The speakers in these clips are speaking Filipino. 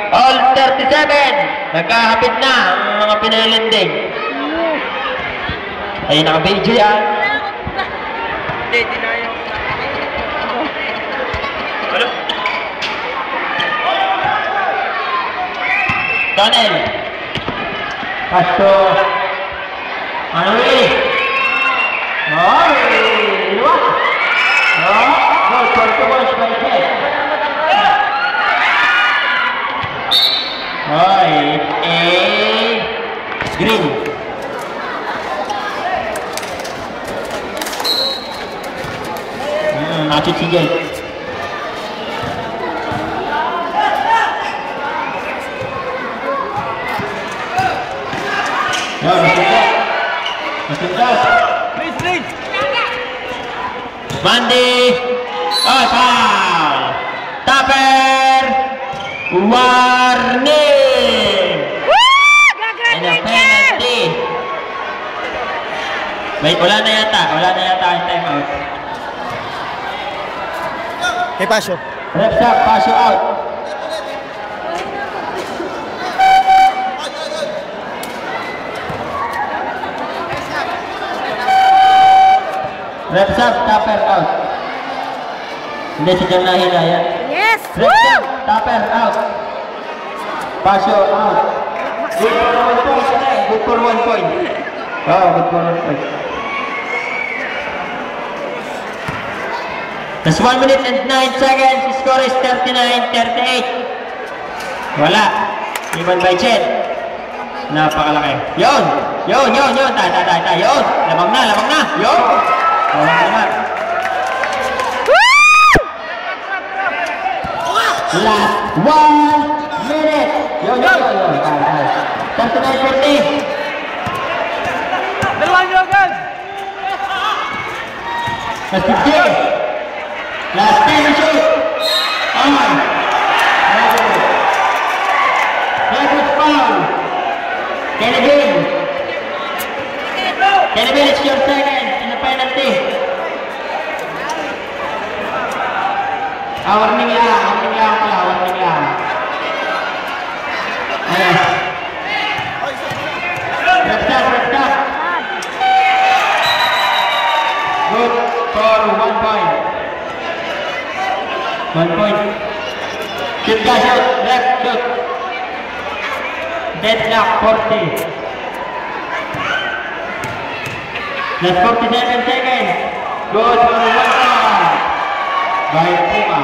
All 37. Nagkahapit na ang mga pinalending. Ayun, naka-video yan. Hindi, dinayo. Ano? Daniel. Pasto. Ano eh? Oh, iwan. Oh, no, short balls by Jet. Oh, it's a green. Nakachut si Jet. Yo, masundan. Please. Mandi. Oh, foul. Taper. Warning. And a penalty. Wait, wala na yata ang time out. Hey, Pasio. Reps up, Pasio out. Reps up, Taper out. Hindi siya nahila yan. Yes! Reps up, Taper out. Pasio out. Good for 1 point. Oh, good for 1 point. That's 1 minute and 9 seconds. The score is 39-38. Wala. Iwan by Jet. Napakalaki. Yun. Yun. Tay. Yun. Lamang na. Yun. Walang naman. Last 1 minute. Yun. Tay. 39-40. Dalawa nyo agad! Last 50. Last 10 shoot. On. That was foul. Kennedy, it's your second in the penalty. Warning lang. Ayan. Rest up. Good for 1 point. 1 point. Shoot. Left shoot. Deadlock 40. Last 47 seconds. Good for 1 point. By Puma.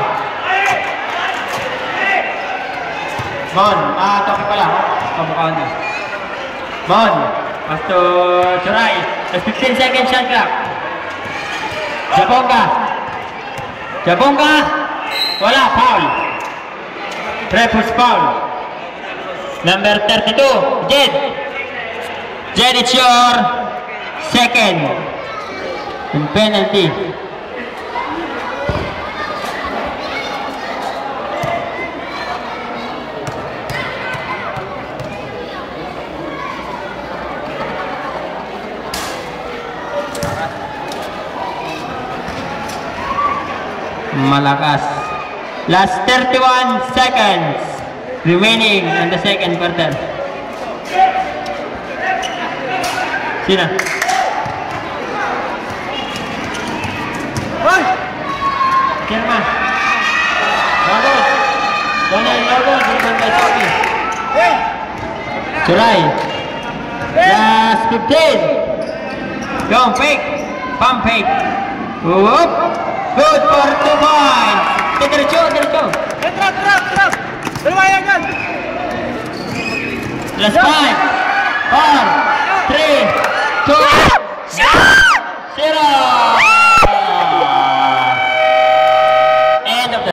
Mon, topic pala. Kamukha na. Mon, pass to Churay. Last 15 seconds shot clock. Jabonga. Wala, foul. Refus foul. Number 32, Jed, it's your second in penalty. Malakas. Last 31 seconds remaining in the second quarter. Sina? Hoy! Kirma. Logos. Donald Logos. Good by Sophie. Hey! July. Last 15. Go, fake. Pump fake. Whoop. Good for 2 points. Diretso. Trap! Dalawa yan! Last 5, 4, 3,